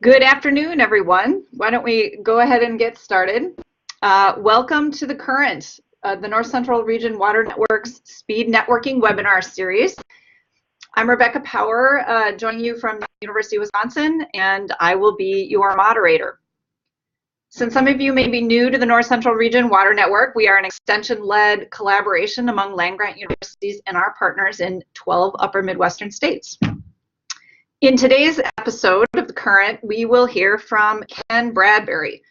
Good afternoon, everyone. Why don't we go ahead and get started? Welcome to the current, the North Central Region Water Network's Speed Networking webinar series. I'm Rebecca Power, joining you from the University of Wisconsin, and I will be your moderator. Since some of you may be new to the North Central Region Water Network, we are an extension-led collaboration among land-grant universities and our partners in 12 upper Midwestern states. In today's episode of The Current, we will hear from Ken Bradbury,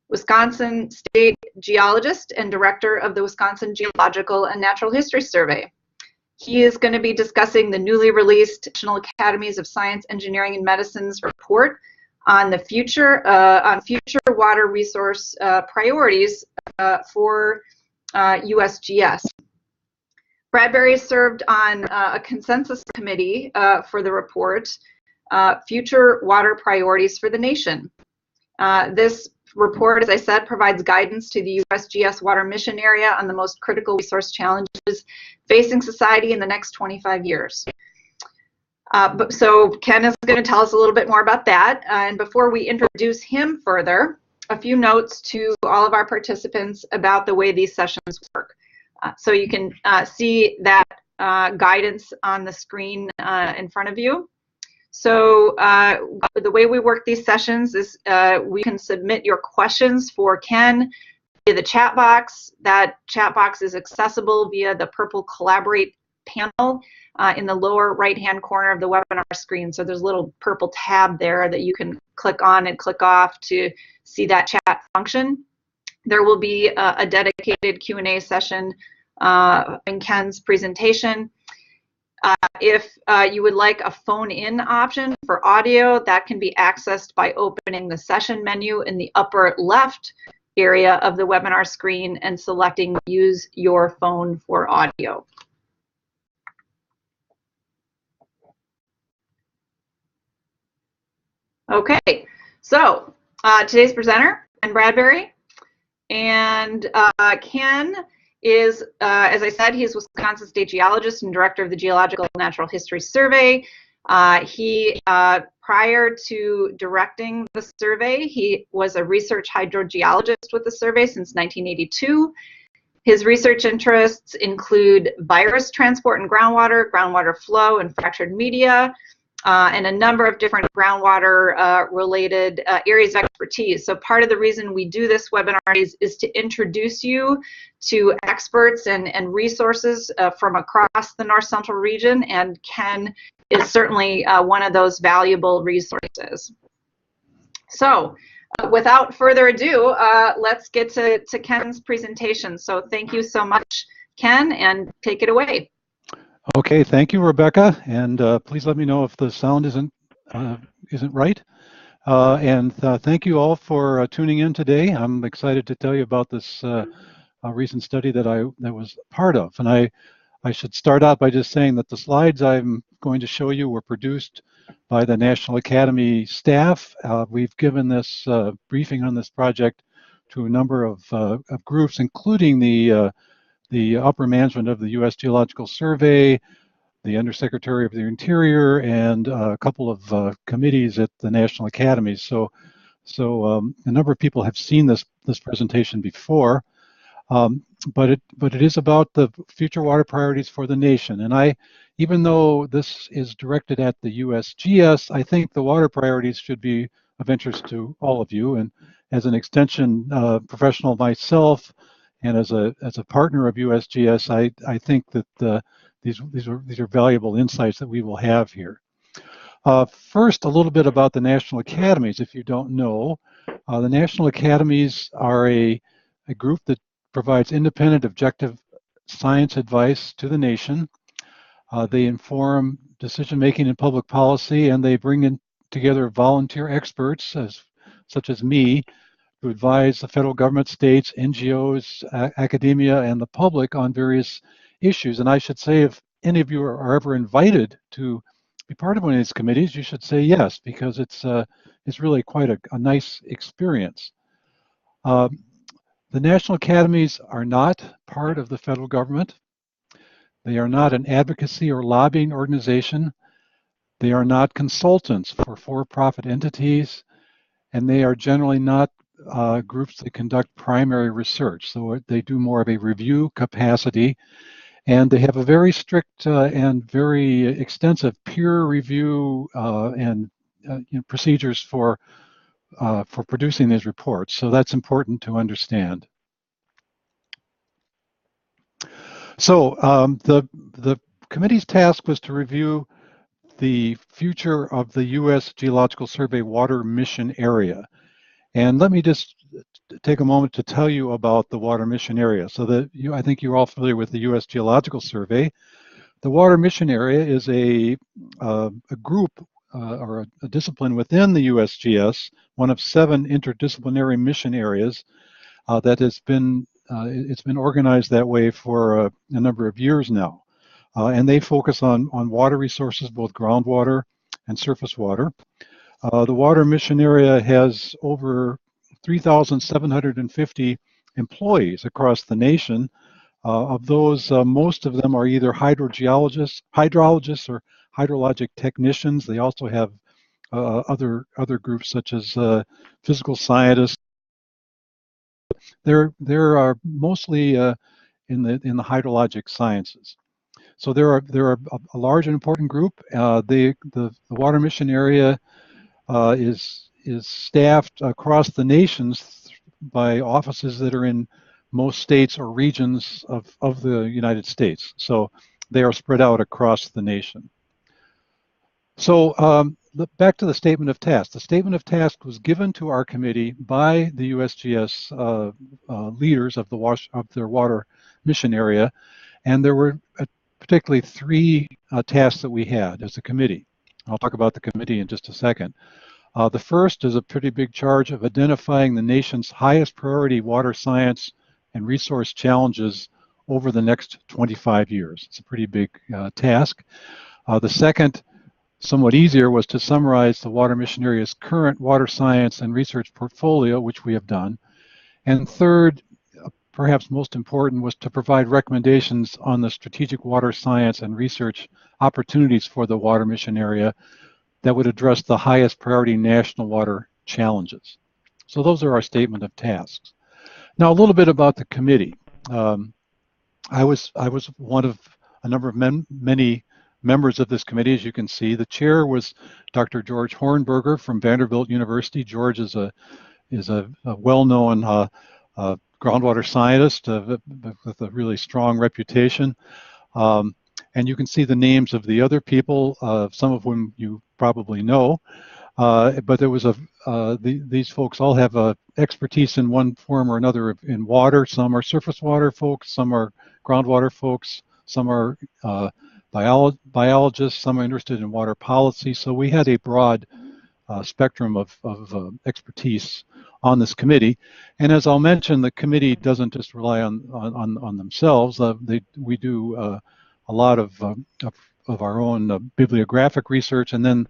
Wisconsin State Geologist and Director of the Wisconsin Geological and Natural History Survey. He is going to be discussing the newly released National Academies of Science, Engineering, and Medicine's report on the future water resource priorities for USGS. Bradbury served on a consensus committee for the report, Future Water Priorities for the Nation. This report, as I said, provides guidance to the USGS Water Mission Area on the most critical resource challenges facing society in the next 25 years. So Ken is going to tell us a little bit more about that. And before we introduce him further, a few notes to all of our participants about the way these sessions work. So you can see that guidance on the screen in front of you. So the way we work these sessions is we can submit your questions for Ken via the chat box. That chat box is accessible via the purple Collaborate panel in the lower right-hand corner of the webinar screen. So there's a little purple tab there that you can click on and click off to see that chat function. There will be a dedicated Q&A session in Ken's presentation. If you would like a phone-in option for audio, that can be accessed by opening the session menu in the upper left area of the webinar screen and selecting Use Your Phone for Audio. Okay, so today's presenter, Ken Bradbury, and Ken is, as I said, he's Wisconsin State Geologist and Director of the Geological and Natural History Survey. Prior to directing the survey, he was a research hydrogeologist with the survey since 1982. His research interests include virus transport in groundwater, groundwater flow, and fractured media, and a number of different groundwater related areas of expertise. So part of the reason we do this webinar is to introduce you to experts and resources from across the North Central region, and Ken is certainly one of those valuable resources. So without further ado, let's get to Ken's presentation. So thank you so much, Ken, and take it away. Okay, thank you, Rebecca, and please let me know if the sound isn't right. Thank you all for tuning in today. I'm excited to tell you about this recent study that I was part of. And I should start out by just saying that the slides I'm going to show you were produced by the National Academy staff. We've given this briefing on this project to a number of groups, including the upper management of the U.S. Geological Survey, the Undersecretary of the Interior, and a couple of committees at the National Academies. So a number of people have seen this presentation before, but it is about the future water priorities for the nation. And even though this is directed at the USGS, I think the water priorities should be of interest to all of you. And as an extension professional myself, and as a partner of USGS, I think that these are valuable insights that we will have here. First, a little bit about the National Academies. If you don't know, the National Academies are a group that provides independent, objective science advice to the nation. They inform decision-making and public policy, and they bring in together volunteer experts, such as me, to advise the federal government, states, NGOs, academia, and the public on various issues. And I should say, if any of you are ever invited to be part of one of these committees, you should say yes, because it's really quite a nice experience. The National Academies are not part of the federal government. They are not an advocacy or lobbying organization. They are not consultants for-profit entities. and they are generally not groups that conduct primary research. So they do more of a review capacity, and they have a very strict and very extensive peer review and procedures for producing these reports. So that's important to understand. So the committee's task was to review the future of the U.S. Geological Survey Water Mission Area. And let me just take a moment to tell you about the Water Mission Area. So I think you're all familiar with the U.S. Geological Survey. The Water Mission Area is a group or a discipline within the USGS, one of 7 interdisciplinary mission areas that has been it's been organized that way for a number of years now. And they focus on water resources, both groundwater and surface water. The Water Mission Area has over 3,750 employees across the nation. Of those, most of them are either hydrologists or hydrologic technicians. They also have other groups such as physical scientists. They're mostly in the hydrologic sciences. So they're a large and important group. The Water Mission Area is staffed across the nations by offices that are in most states or regions of the United States. So they are spread out across the nation. So back to the statement of task. The statement of task was given to our committee by the USGS leaders of their water mission area, and there were particularly 3 tasks that we had as a committee. I'll talk about the committee in just a second. The first is a pretty big charge of identifying the nation's highest priority water science and resource challenges over the next 25 years. It's a pretty big task. The second, somewhat easier, was to summarize the Water Mission Area's current water science and research portfolio, which we have done. And third, perhaps most important, was to provide recommendations on the strategic water science and research opportunities for the Water Mission Area that would address the highest priority national water challenges. So those are our statement of tasks. Now, a little bit about the committee. I was one of a number of many members of this committee, as you can see. The chair was Dr. George Hornberger from Vanderbilt University. George is a well-known groundwater scientist with a really strong reputation. And you can see the names of the other people, some of whom you probably know. But there was these folks all have expertise in one form or another in water. Some are surface water folks, some are groundwater folks, some are biologists, some are interested in water policy. So we had a broad spectrum of expertise on this committee. And as I'll mention, the committee doesn't just rely on themselves. We do a lot of our own bibliographic research, and then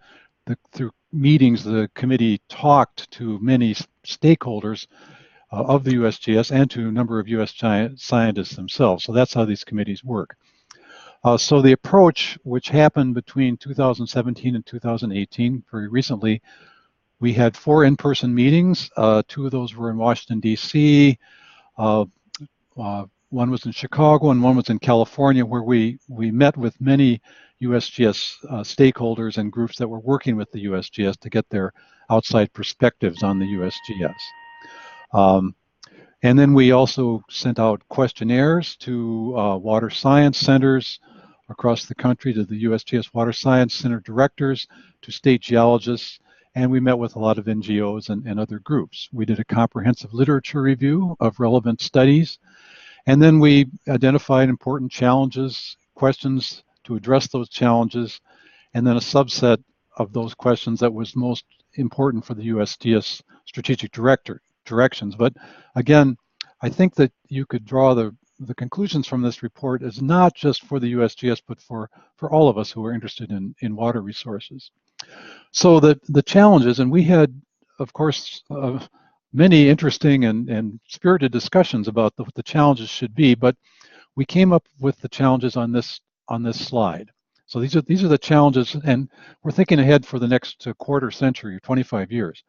through meetings, the committee talked to many stakeholders of the USGS and to a number of US scientists themselves. So that's how these committees work. So the approach, which happened between 2017 and 2018, very recently, we had 4 in-person meetings. 2 of those were in Washington, D.C. One was in Chicago and one was in California, where we met with many USGS stakeholders and groups that were working with the USGS to get their outside perspectives on the USGS. And then we also sent out questionnaires to water science centers across the country, to the USGS Water Science Center directors, to state geologists, and we met with a lot of NGOs and other groups. We did a comprehensive literature review of relevant studies, and then we identified important challenges, questions to address those challenges, and then a subset of those questions that was most important for the USGS strategic directions. But again, I think that you could draw the conclusions from this report as not just for the USGS, but for all of us who are interested in water resources. So the challenges, and we had, of course, many interesting and spirited discussions about what the challenges should be, but we came up with the challenges on this slide. So these are the challenges, and we're thinking ahead for the next quarter century, 25 years.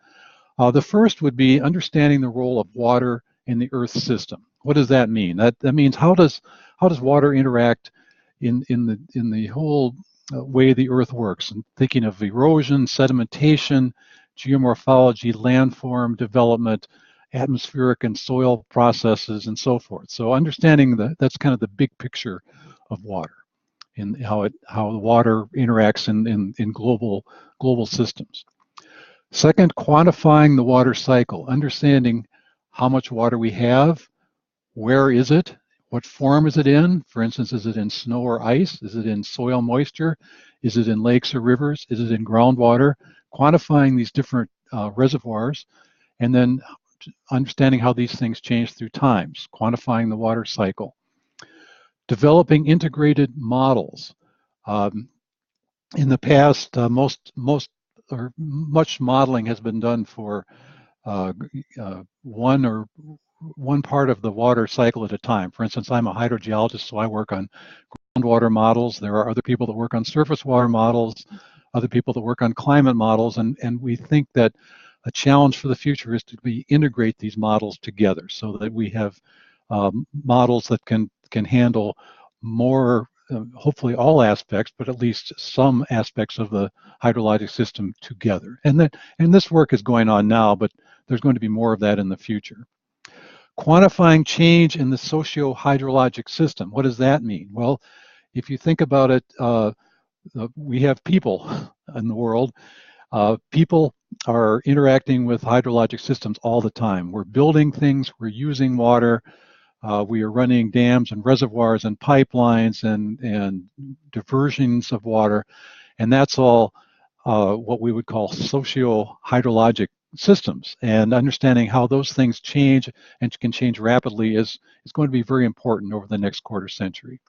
The first would be understanding the role of water in the Earth's system. What does that mean? That means how does water interact in the whole way the Earth works, and thinking of erosion, sedimentation, geomorphology, landform development, atmospheric and soil processes, and so forth. So understanding that's kind of the big picture of water and how the water interacts in global systems. Second, quantifying the water cycle, understanding how much water we have, where is it, what form is it in? For instance, is it in snow or ice? Is it in soil moisture? Is it in lakes or rivers? Is it in groundwater? Quantifying these different reservoirs, and then understanding how these things change through times, quantifying the water cycle. Developing integrated models. In the past, much modeling has been done for one part of the water cycle at a time. For instance, I'm a hydrogeologist, so I work on groundwater models. There are other people that work on surface water models, other people that work on climate models, and we think that a challenge for the future is to integrate these models together so that we have models that can handle more, hopefully all aspects, but at least some aspects of the hydrologic system together. And this work is going on now, but there's going to be more of that in the future. Quantifying change in the socio-hydrologic system. What does that mean? Well, if you think about it, we have people in the world. People are interacting with hydrologic systems all the time. We're building things, we're using water, we are running dams and reservoirs and pipelines and diversions of water, and that's all what we would call socio-hydrologic systems. And understanding how those things change and can change rapidly is going to be very important over the next quarter century.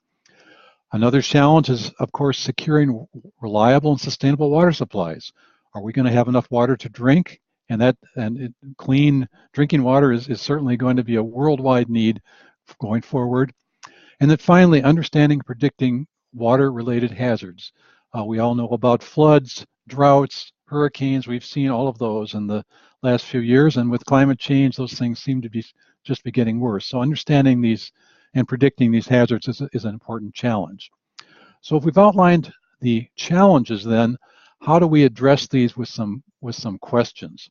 Another challenge is, of course, securing reliable and sustainable water supplies. Are we going to have enough water to drink? And clean drinking water is certainly going to be a worldwide need going forward. And then finally, understanding and predicting water-related hazards. We all know about floods, droughts, hurricanes. We've seen all of those in the last few years, and with climate change, those things seem to be just getting worse. So understanding these and predicting these hazards is an important challenge. So if we've outlined the challenges, then how do we address these with some questions?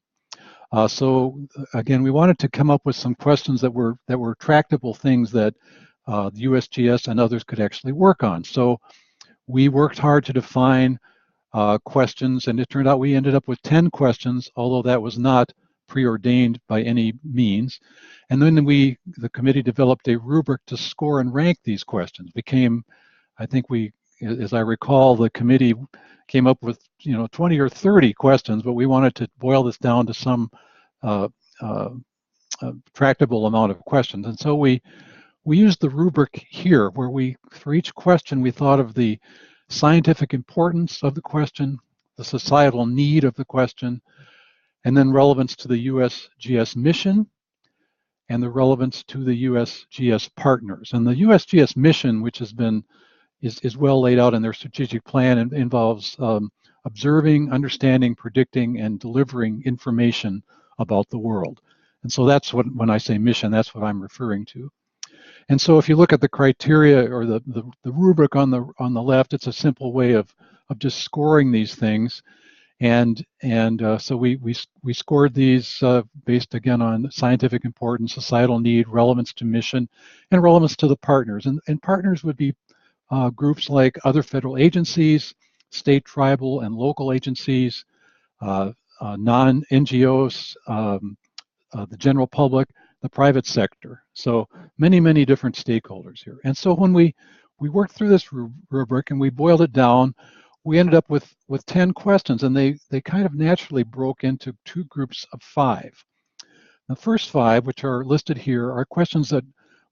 So again, we wanted to come up with some questions that were tractable things that the USGS and others could actually work on. So we worked hard to define questions, and it turned out we ended up with 10 questions, although that was not preordained by any means. And then the committee developed a rubric to score and rank these questions. I think as I recall, the committee came up with 20 or 30 questions, but we wanted to boil this down to some tractable amount of questions. And so we used the rubric here, where for each question, we thought of the scientific importance of the question, the societal need of the question, and then relevance to the USGS mission and the relevance to the USGS partners. And the USGS mission, which is well laid out in their strategic plan, and involves observing, understanding, predicting, and delivering information about the world. And so that's when I say mission, that's what I'm referring to. And so if you look at the criteria or the rubric on the left, it's a simple way of just scoring these things. And so we scored these based again on scientific importance, societal need, relevance to mission, and relevance to the partners. And partners would be groups like other federal agencies, state, tribal, and local agencies, non-NGOs, the general public, the private sector. So many different stakeholders here. And so when we worked through this rubric and we boiled it down, we ended up with 10 questions, and they kind of naturally broke into two groups of 5. The first 5, which are listed here, are questions that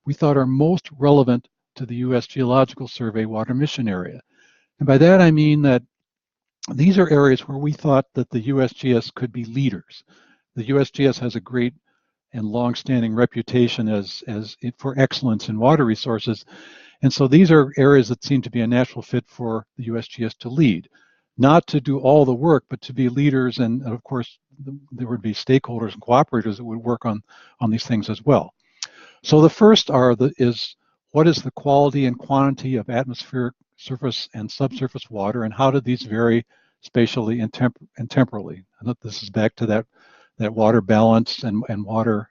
we thought are most relevant to the U.S. Geological Survey Water Mission Area. And by that I mean that these are areas where we thought that the USGS could be leaders. The USGS has a great and long-standing reputation for excellence in water resources, and so these are areas that seem to be a natural fit for the USGS to lead. not to do all the work, but to be leaders, and of course, there would be stakeholders and cooperators that would work on these things as well. So the first is what is the quality and quantity of atmospheric, surface, and subsurface water, and how do these vary spatially and temporally? And this is back to that water balance and water,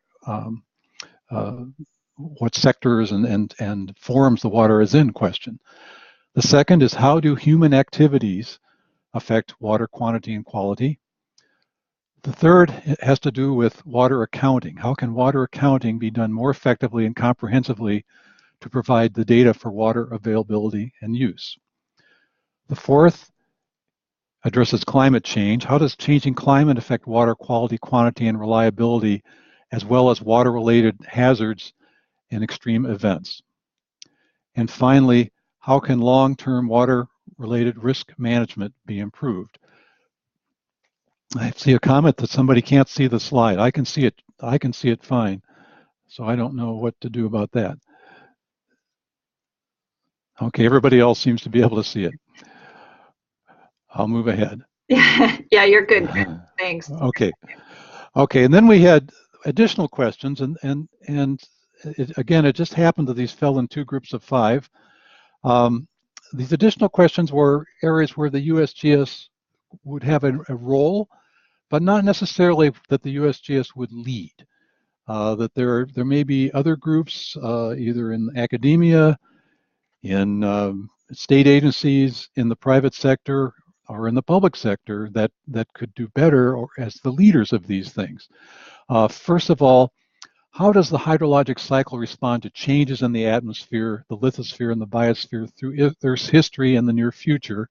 what sectors and forms the water is in question. The second is how do human activities affect water quantity and quality? The third has to do with water accounting. How can water accounting be done more effectively and comprehensively to provide the data for water availability and use? The fourth addresses climate change. How does changing climate affect water quality, quantity, and reliability, as well as water-related hazards and extreme events? And finally, how can long-term water-related risk management be improved? I see a comment that somebody can't see the slide. I can see it fine. So I don't know what to do about that. Okay, everybody else seems to be able to see it. I'll move ahead. Yeah, you're good. Thanks. Okay, and then we had additional questions, and again, it just happened that these fell in two groups of 5. These additional questions were areas where the USGS would have a role, but not necessarily that the USGS would lead. That there may be other groups, either in academia, in state agencies, in the private sector, or in the public sector that could do better or as the leaders of these things. First of all, how does the hydrologic cycle respond to changes in the atmosphere, the lithosphere, and the biosphere through Earth's history and the near future?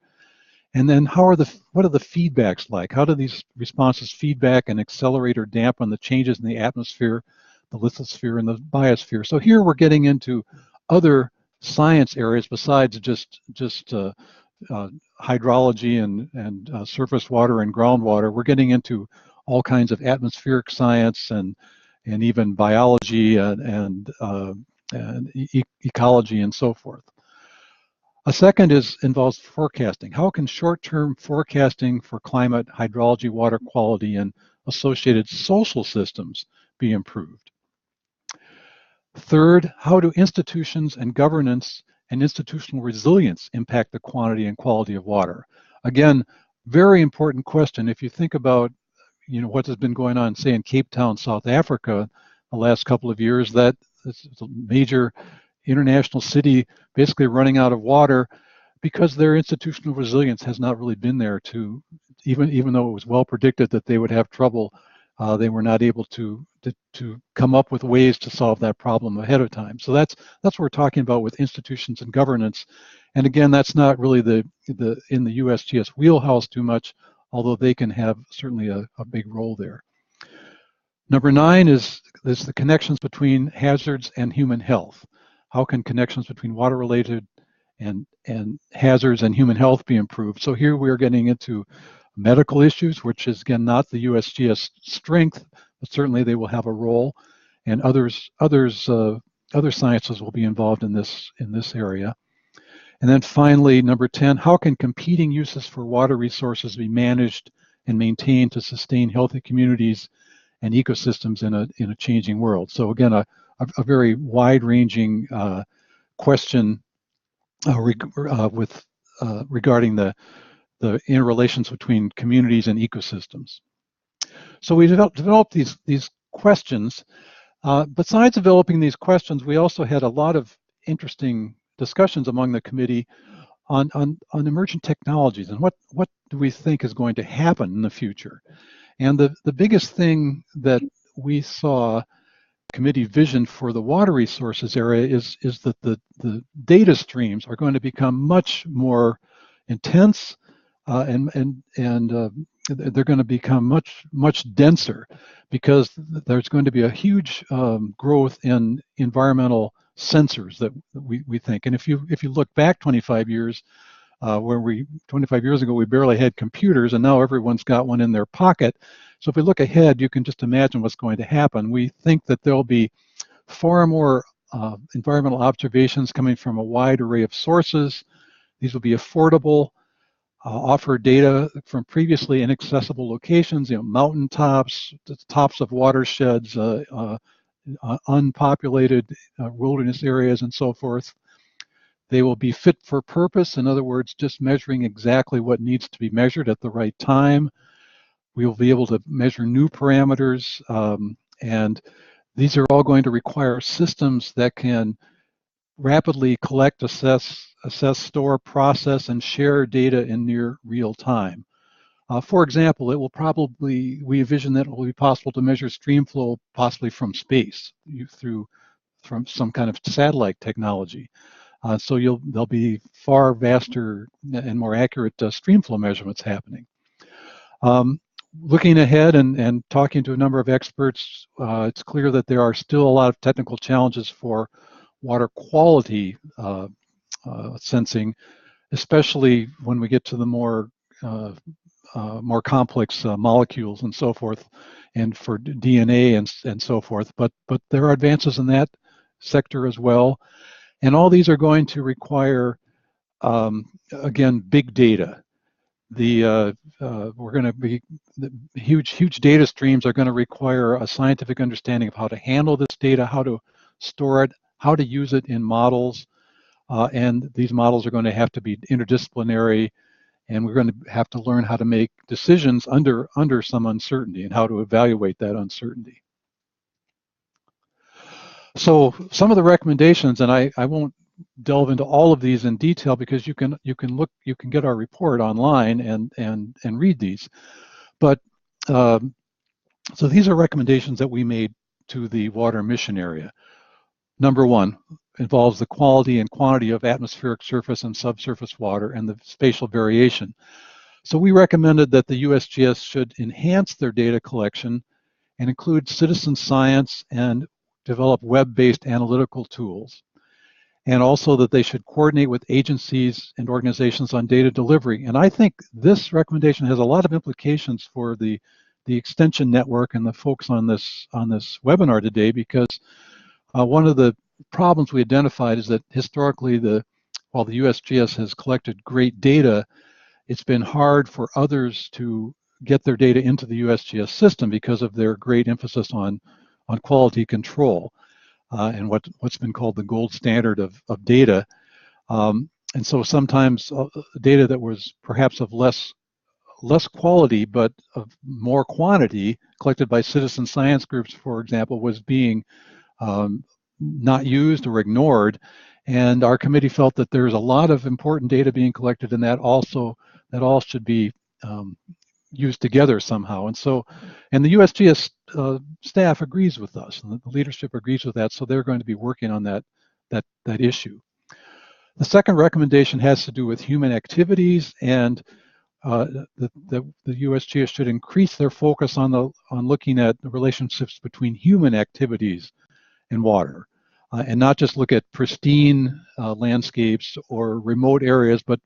And then what are the feedbacks like? How do these responses feedback and accelerate or dampen the changes in the atmosphere, the lithosphere, and the biosphere? So here we're getting into other science areas besides just hydrology and surface water and groundwater. We're getting into all kinds of atmospheric science and even biology and ecology and so forth. A second involves forecasting. How can short-term forecasting for climate, hydrology, water quality, and associated social systems be improved? Third, how do institutions and governance and institutional resilience impact the quantity and quality of water? Again, very important question. If you think about what has been going on, say, in Cape Town, South Africa, the last couple of years, that it's a major international city basically running out of water because their institutional resilience has not really been there to, even though it was well predicted that they would have trouble, they were not able to come up with ways to solve that problem ahead of time. So that's what we're talking about with institutions and governance. And again, that's not really in the USGS wheelhouse too much, although they can have certainly a big role there. Number 9 is the connections between hazards and human health. How can connections between water-related and hazards and human health be improved? So here we are getting into medical issues, which is again not the USGS strength, but certainly they will have a role, and other sciences will be involved in this area. And then finally, number 10, how can competing uses for water resources be managed and maintained to sustain healthy communities and ecosystems in a changing world? So again, a very wide-ranging question regarding the interrelations between communities and ecosystems. So we developed these questions. Besides developing these questions, we also had a lot of interesting discussions among the committee on emerging technologies and what do we think is going to happen in the future. And the biggest thing that we saw committee vision for the water resources area is that the data streams are going to become much more intense and they're going to become much denser because there's going to be a huge growth in environmental sensors that we think. And if you look back 25 years, 25 years ago, we barely had computers, and now everyone's got one in their pocket. So if we look ahead, you can just imagine what's going to happen. We think that there'll be far more environmental observations coming from a wide array of sources. These will be affordable. offer data from previously inaccessible locations, mountain tops, the tops of watersheds, unpopulated wilderness areas, and so forth. They will be fit for purpose, in other words, just measuring exactly what needs to be measured at the right time. We will be able to measure new parameters, and these are all going to require systems that can rapidly collect, assess, store, process, and share data in near real time. For example, we envision that it will be possible to measure stream flow possibly from space from some kind of satellite technology. So there'll be far vaster and more accurate stream flow measurements happening. Looking ahead and talking to a number of experts, it's clear that there are still a lot of technical challenges for water quality sensing, especially when we get to the more complex molecules and so forth, and for DNA and so forth. But there are advances in that sector as well, and all these are going to require, again, big data. The huge data streams are going to require a scientific understanding of how to handle this data, how to store it, how to use it in models, and these models are going to have to be interdisciplinary, and we're going to have to learn how to make decisions under some uncertainty and how to evaluate that uncertainty. So some of the recommendations, and I won't delve into all of these in detail because you can get our report online and read these. But so these are recommendations that we made to the Water Mission Area. Number one involves the quality and quantity of atmospheric surface and subsurface water and the spatial variation. So we recommended that the USGS should enhance their data collection and include citizen science and develop web-based analytical tools. And also that they should coordinate with agencies and organizations on data delivery. And I think this recommendation has a lot of implications for the extension network and the folks on this webinar today, because one of the problems we identified is that historically, while the USGS has collected great data, it's been hard for others to get their data into the USGS system because of their great emphasis on quality control and what's been called the gold standard of data. And so sometimes data that was perhaps of less quality but of more quantity collected by citizen science groups, for example, was being not used or ignored. And our committee felt that there's a lot of important data being collected, and that all should be used together somehow. And the USGS staff agrees with us, and the leadership agrees with that. So they're going to be working on that issue. The second recommendation has to do with human activities, and the USGS should increase their focus on looking at the relationships between human activities and water, and not just look at pristine landscapes or remote areas, but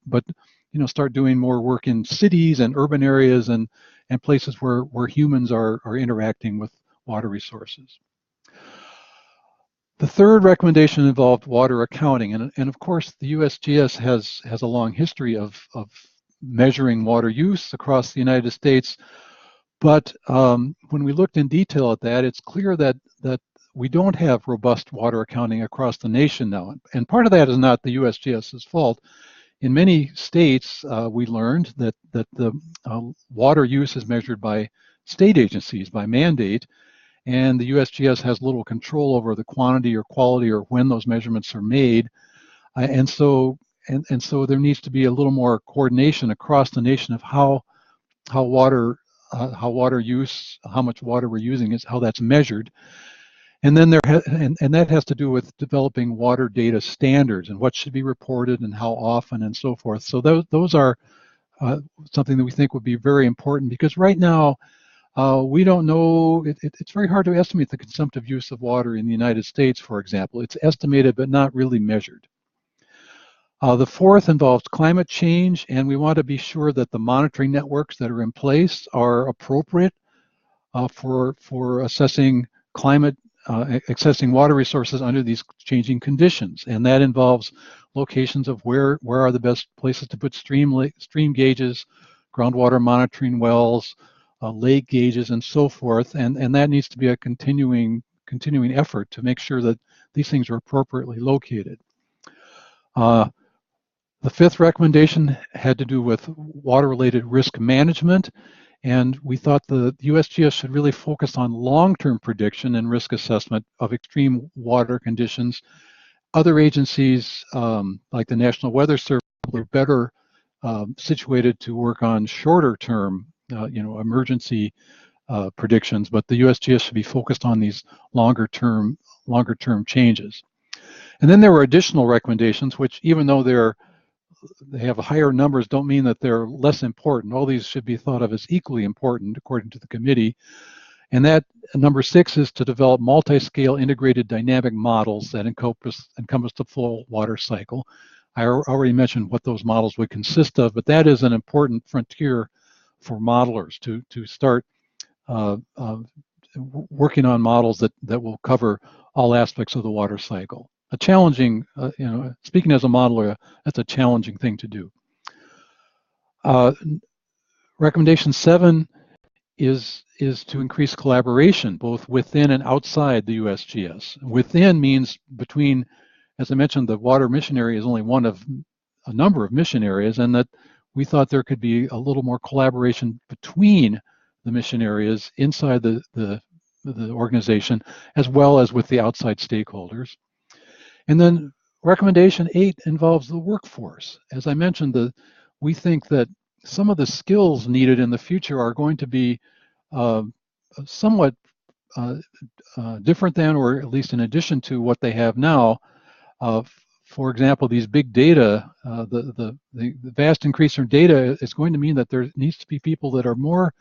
start doing more work in cities and urban areas and places where humans are interacting with water resources. The third recommendation involved water accounting, and of course the USGS has a long history of measuring water use across the United States, but when we looked in detail at that, it's clear that we don't have robust water accounting across the nation now, and part of that is not the USGS's fault. In many states, we learned that the water use is measured by state agencies by mandate, and the USGS has little control over the quantity or quality or when those measurements are made, and so there needs to be a little more coordination across the nation of how water use, how much water we're using, is how that's measured. And then and that has to do with developing water data standards and what should be reported and how often and so forth. So those are something that we think would be very important, because right now we don't know. It's very hard to estimate the consumptive use of water in the United States, for example. It's estimated but not really measured. The fourth involves climate change, and we want to be sure that the monitoring networks that are in place are appropriate for assessing climate accessing water resources under these changing conditions, and that involves locations of where are the best places to put stream gauges, groundwater monitoring wells, lake gauges, and so forth, and that needs to be a continuing effort to make sure that these things are appropriately located. The fifth recommendation had to do with water-related risk management, and we thought the USGS should really focus on long-term prediction and risk assessment of extreme water conditions. Other agencies, like the National Weather Service, are better situated to work on shorter-term, emergency predictions, but the USGS should be focused on these longer-term changes. And then there were additional recommendations, which, even though they have higher numbers, don't mean that they're less important. All these should be thought of as equally important, according to the committee. And that, number 6, is to develop multi-scale integrated dynamic models that encompass the full water cycle. I already mentioned what those models would consist of, but that is an important frontier for modelers to start working on models that will cover all aspects of the water cycle. A challenging, speaking as a modeler, that's a challenging thing to do. Recommendation 7 is to increase collaboration both within and outside the USGS. Within means between, as I mentioned, the Water Mission Area is only one of a number of mission areas, and that we thought there could be a little more collaboration between the mission areas inside the organization, as well as with the outside stakeholders. And then recommendation 8 involves the workforce. As I mentioned, we think that some of the skills needed in the future are going to be somewhat different than, or at least in addition to, what they have now. For example, these big data, the vast increase in data is going to mean that there needs to be people that are more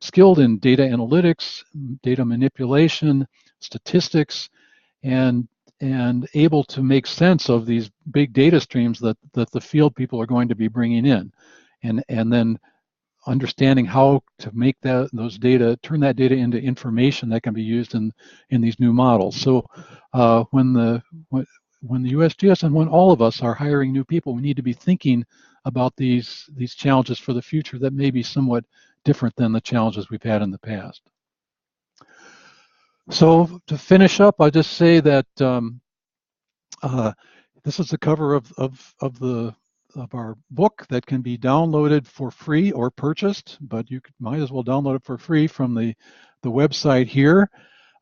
skilled in data analytics, data manipulation, statistics, and able to make sense of these big data streams that the field people are going to be bringing in, and then understanding how to make turn that data into information that can be used in these new models. So when the USGS and when all of us are hiring new people, we need to be thinking about these challenges for the future that may be somewhat different than the challenges we've had in the past. So to finish up, I'll just say that this is the cover of our book that can be downloaded for free or purchased, but you might as well download it for free from the website here.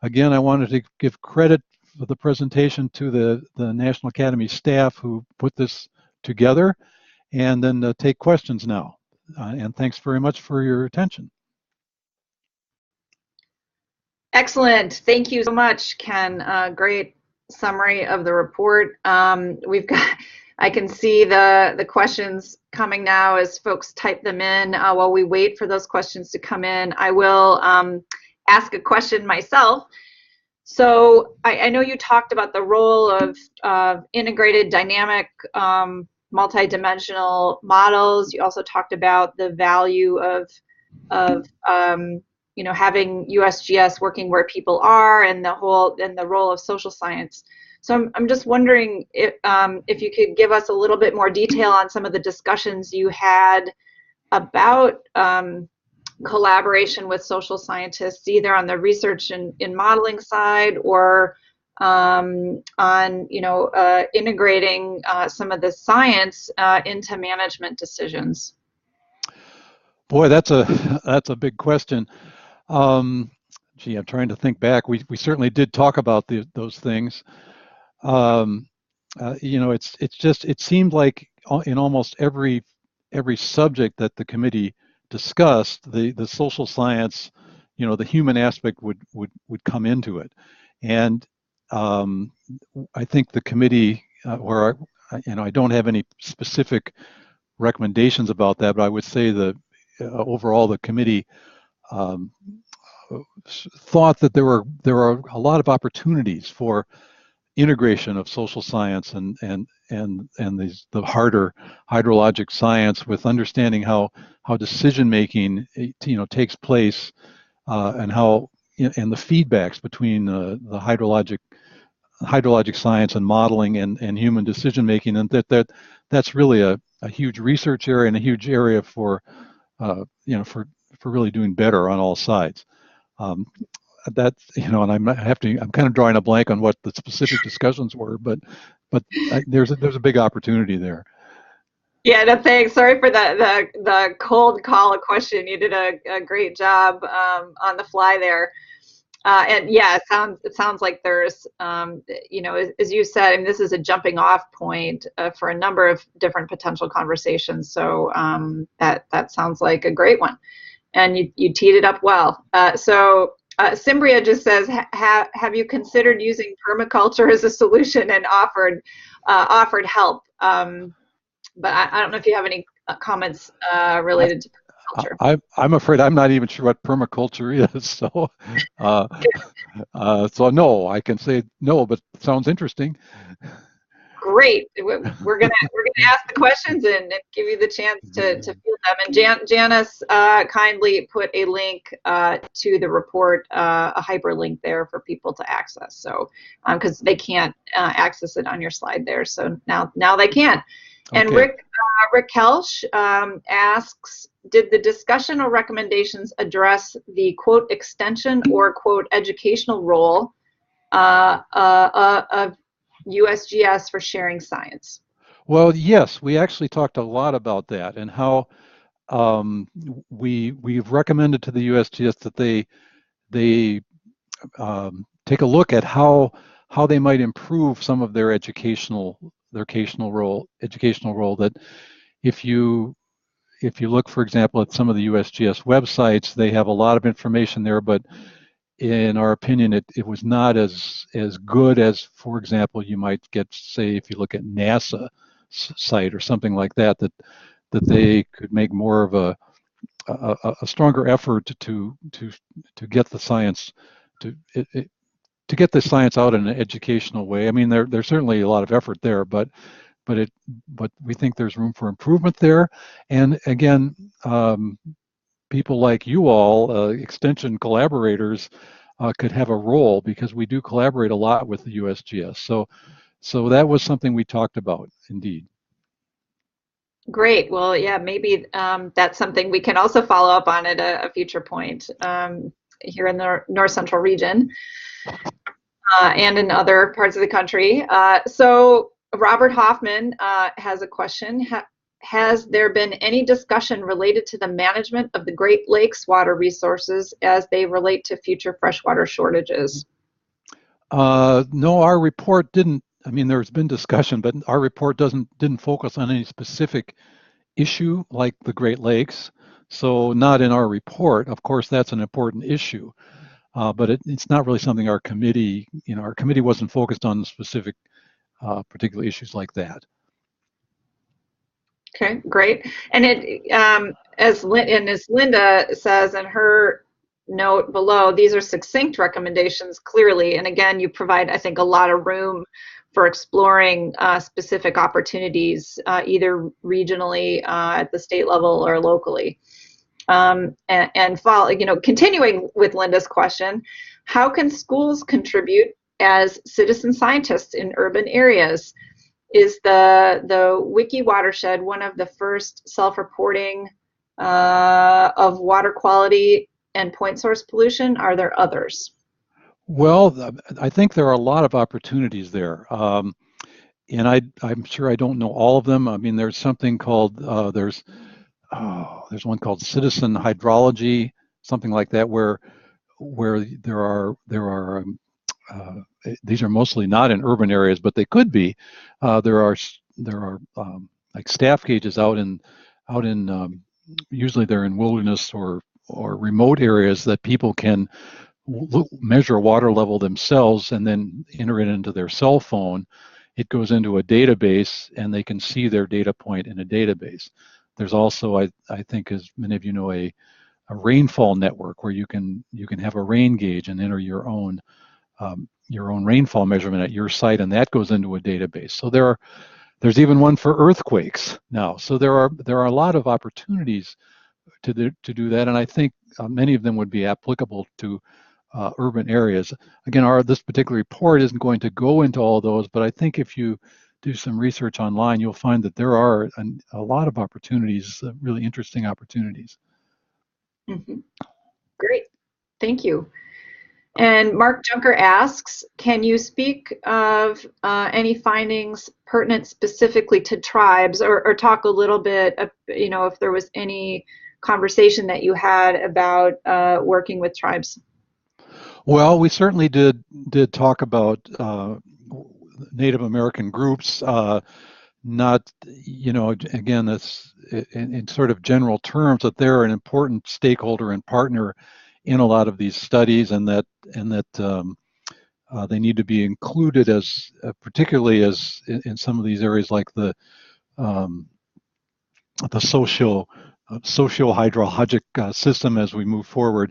Again, I wanted to give credit for the presentation to the National Academy staff who put this together, and then take questions now. And thanks very much for your attention. Excellent. Thank you so much, Ken. Great summary of the report. I can see the questions coming now as folks type them in. While we wait for those questions to come in, I will ask a question myself. So I know you talked about the role of integrated dynamic multidimensional models. You also talked about the value of having USGS working where people are, and the role of social science. So I'm just wondering if you could give us a little bit more detail on some of the discussions you had about collaboration with social scientists, either on the research and in modeling side, or on integrating some of the science into management decisions. Boy, that's a big question. Gee, I'm trying to think back. We certainly did talk about those things. It seemed like in almost every subject that the committee discussed, the social science, the human aspect would come into it. And I think the committee, I don't have any specific recommendations about that, but I would say that overall the committee thought that there were a lot of opportunities for integration of social science and the harder hydrologic science with understanding how decision making takes place, and how and the feedbacks between the hydrologic science and modeling and human decision making, and that's really a huge research area and a huge area for for really doing better on all sides. That and I'm kind of drawing a blank on what the specific discussions were, but there's a big opportunity there. Yeah, no, thanks. Sorry for the cold call a question. You did a great job on the fly there. And yeah, it sounds like there's, as you said, I mean, this is a jumping off point for a number of different potential conversations. So that sounds like a great one, and you teed it up well. So Cimbria just says, have you considered using permaculture as a solution and offered help? But I don't know if you have any comments related to permaculture. I'm afraid I'm not even sure what permaculture is. So, so no, I can say no, but it sounds interesting. Great. We're gonna ask the questions and give you the chance to field them. And Janice kindly put a link to the report, a hyperlink there for people to access. So because they can't access it on your slide there, so now they can. And Okay. Rick Kelsch asks, did the discussion or recommendations address the quote extension or quote educational role of USGS for sharing science? Well, yes, we actually talked a lot about that and how we've recommended to the USGS that they take a look at how they might improve some of their educational role. That if you look, for example, at some of the USGS websites, they have a lot of information there, but in our opinion, it was not as good as, for example, you might get, say, if you look at NASA site or something like that, that they could make more of a stronger effort to get the science to get the science out in an educational way. I mean, there's certainly a lot of effort there, but we think there's room for improvement there. And again, people like you all, extension collaborators, could have a role because we do collaborate a lot with the USGS. So that was something we talked about, indeed. Great. Well, yeah, maybe that's something we can also follow up on at a future point here in the North Central region and in other parts of the country. So Robert Hoffman has a question. Has there been any discussion related to the management of the Great Lakes water resources as they relate to future freshwater shortages? No, our report didn't. I mean, there's been discussion, but our report didn't focus on any specific issue like the Great Lakes. So not in our report. Of course, that's an important issue, but it's not really something our committee wasn't focused on specific particular issues like that. Okay, great. And as Linda says in her note below, these are succinct recommendations clearly. And again, you provide, I think, a lot of room for exploring specific opportunities, either regionally at the state level or locally. And follow, continuing with Linda's question, how can schools contribute as citizen scientists in urban areas? Is the Wiki Watershed one of the first self-reporting of water quality and point source pollution? Are there others? Well, I think there are a lot of opportunities there. And I'm sure I don't know all of them. I mean, there's something called, there's one called citizen hydrology, something like that, where there are these are mostly not in urban areas, but they could be. There are like staff gauges out in usually they're in wilderness or remote areas that people can measure water level themselves and then enter it into their cell phone. It goes into a database and they can see their data point in a database. There's also, I think, as many of you know, a rainfall network where you can have a rain gauge and enter your own rainfall measurement at your site, and that goes into a database. So there's even one for earthquakes now. So there are a lot of opportunities to do that, and I think many of them would be applicable to urban areas. Again, this particular report isn't going to go into all those, but I think if you do some research online, you'll find that there are a lot of opportunities, really interesting opportunities. Mm-hmm. Great, thank you. And Mark Junker asks, can you speak of any findings pertinent specifically to tribes, or talk a little bit, if there was any conversation that you had about working with tribes? Well, we certainly did talk about Native American groups. Not, again, that's in sort of general terms, that they're an important stakeholder and partner in a lot of these studies, and that they need to be included as, particularly as in some of these areas like the socio-hydrologic system as we move forward.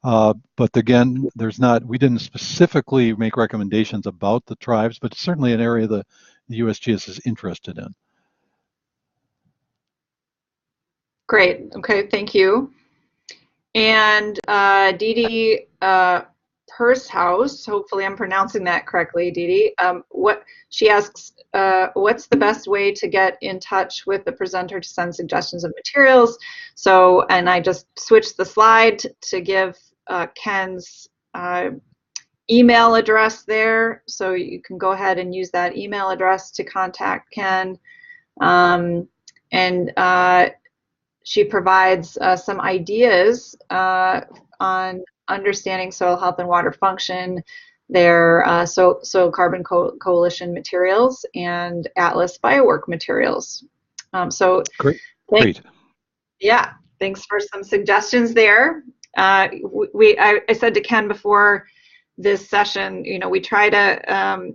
But again, we didn't specifically make recommendations about the tribes, but certainly an area the USGS is interested in. Great. Okay, thank you. And Dee Dee Purshouse, hopefully I'm pronouncing that correctly, Dee Dee. She asks, what's the best way to get in touch with the presenter to send suggestions of materials? So, and I just switched the slide to give Ken's email address there, so you can go ahead and use that email address to contact Ken. She provides some ideas on understanding soil health and water function, their soil carbon coalition materials, and Atlas biowork materials. Great. Yeah, thanks for some suggestions there. I said to Ken before this session, we try to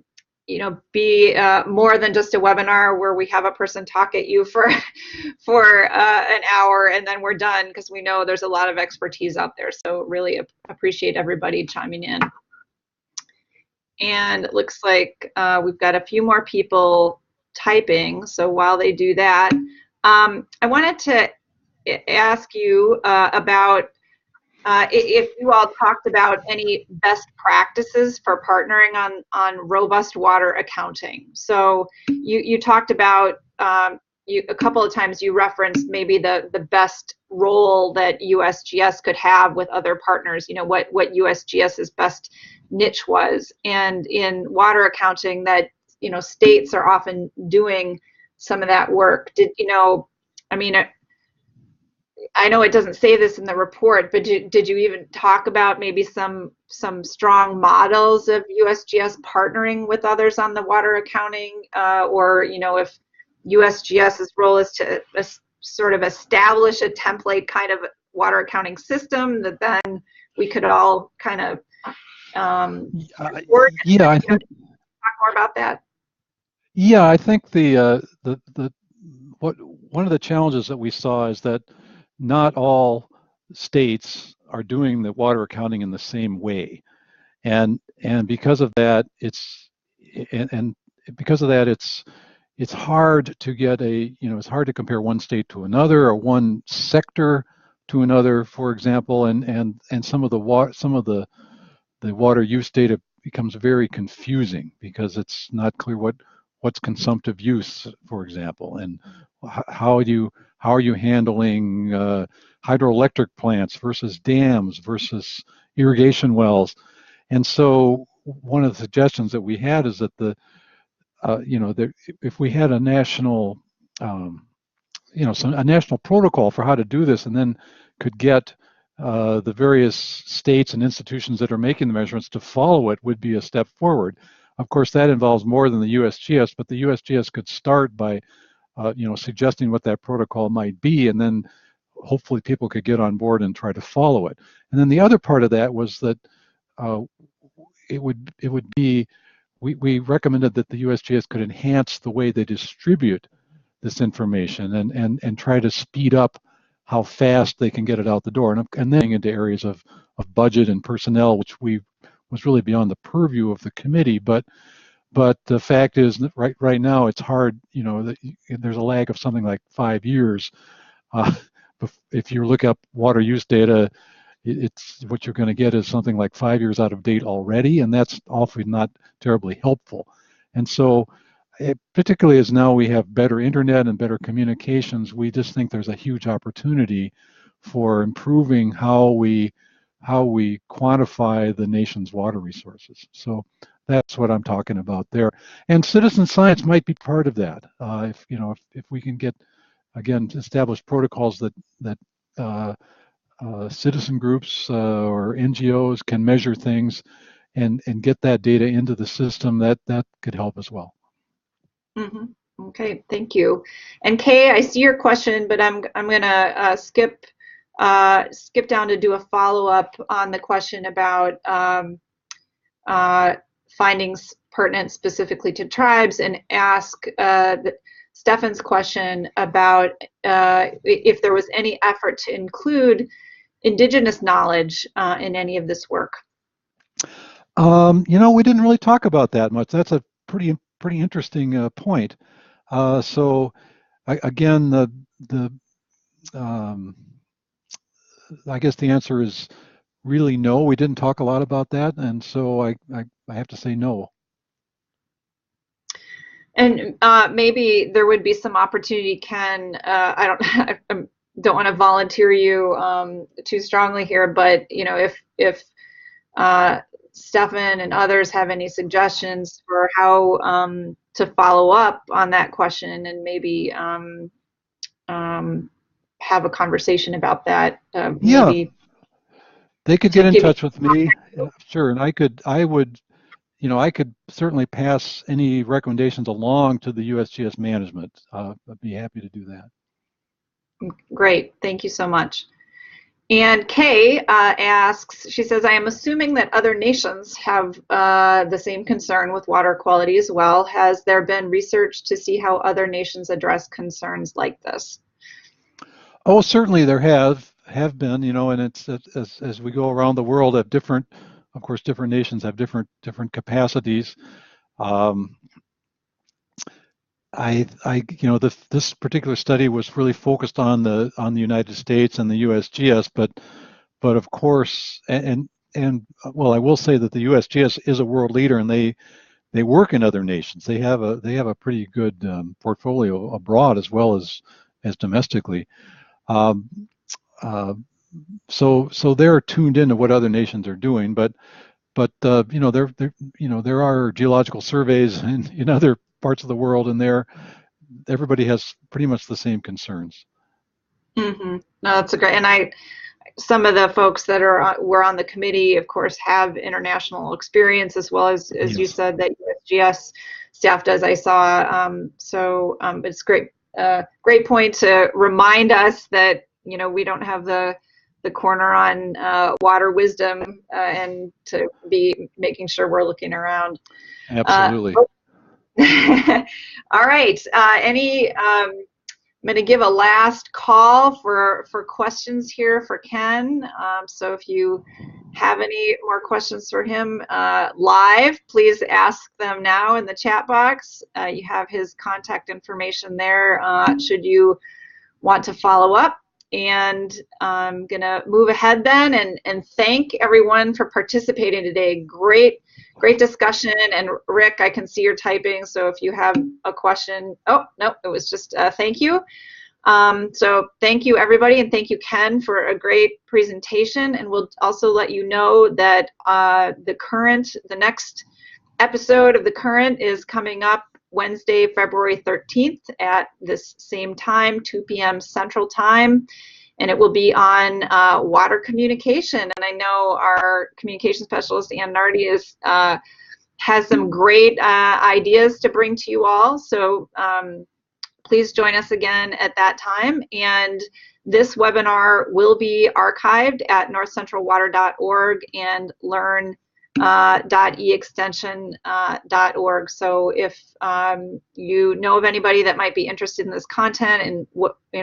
be more than just a webinar where we have a person talk at you for an hour and then we're done, because we know there's a lot of expertise out there. So really appreciate everybody chiming in. And it looks like we've got a few more people typing. So while they do that, I wanted to ask you about if you all talked about any best practices for partnering on robust water accounting. So you talked about, a couple of times you referenced maybe the best role that USGS could have with other partners, what USGS's best niche was. And in water accounting, that, states are often doing some of that work. I know it doesn't say this in the report, but did you even talk about maybe some strong models of USGS partnering with others on the water accounting, or if USGS's role is to sort of establish a template kind of water accounting system that then we could all kind of work? Yeah, I think. Talk more about that. Yeah, I think one of the challenges that we saw is that not all states are doing the water accounting in the same way, and because of that, it's hard to get it's hard to compare one state to another or one sector to another, for example, and some of the water use data becomes very confusing because it's not clear what's consumptive use, for example, and how are you handling hydroelectric plants versus dams versus irrigation wells. And so one of the suggestions that we had is that if we had a national a national protocol for how to do this, and then could get the various states and institutions that are making the measurements to follow it, would be a step forward. Of course, that involves more than the USGS, but the USGS could start by suggesting what that protocol might be, and then hopefully people could get on board and try to follow it. And then the other part of that was that we recommended that the USGS could enhance the way they distribute this information and try to speed up how fast they can get it out the door, and then into areas of budget and personnel, which was really beyond the purview of the committee. But the fact is that right now it's hard. There's a lag of something like 5 years. If you look up water use data, it's what you're going to get is something like 5 years out of date already, and that's awfully not terribly helpful. And so, particularly as now we have better internet and better communications, we just think there's a huge opportunity for improving how we quantify the nation's water resources. So that's what I'm talking about there. And citizen science might be part of that. If we can get, again, establish protocols that citizen groups or NGOs can measure things and get that data into the system, that could help as well. Mm-hmm. Okay, thank you. And Kay, I see your question, but I'm gonna skip down to do a follow-up on the question about findings pertinent specifically to tribes, and ask Stefan's question about if there was any effort to include indigenous knowledge in any of this work. We didn't really talk about that much. That's a pretty interesting point. So again, I guess the answer is really no. We didn't talk a lot about that, and so I have to say no. And maybe there would be some opportunity, Ken. I don't want to volunteer you too strongly here, but if Stefan and others have any suggestions for how to follow up on that question, and maybe have a conversation about that. Yeah, they could get in touch with me. Sure, and I could certainly pass any recommendations along to the USGS management. I'd be happy to do that. Great, thank you so much. And Kay asks, she says, I am assuming that other nations have the same concern with water quality as well. Has there been research to see how other nations address concerns like this? Oh, certainly there have been, and it's as we go around the world, different nations have different capacities. This particular study was really focused on the United States and the USGS, but of course, and well, I will say that the USGS is a world leader, and they work in other nations. They have a pretty good portfolio abroad as well as domestically. So they're tuned into what other nations are doing, but there are geological surveys in other parts of the world, and everybody has pretty much the same concerns. Mm-hmm. No, that's great. And some of the folks that were on the committee, of course, have international experience, as well as yes, you said that USGS staff does. I saw. It's great. Great point to remind us that we don't have the corner on water wisdom, and to be making sure we're looking around. Absolutely. All right. I'm going to give a last call for questions here for Ken. So if you have any more questions for him live, please ask them now in the chat box. You have his contact information there should you want to follow up. And I'm going to move ahead then and thank everyone for participating today. Great discussion. And Rick, I can see you're typing, so if you have a question, oh, no, it was just thank you. So thank you, everybody, and thank you, Ken, for a great presentation. And we'll also let you know that the next episode of The Current is coming up Wednesday, February 13th at this same time, 2 p.m. Central Time, and it will be on water communication. And I know our communication specialist, Ann Nardi, has some great ideas to bring to you all. So please join us again at that time. And this webinar will be archived at northcentralwater.org and learn.extension.org. So if you know of anybody that might be interested in this content and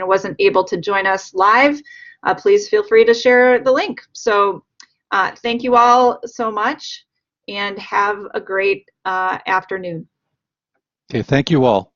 wasn't able to join us live, please feel free to share the link. So thank you all so much, and have a great afternoon. Okay, thank you all.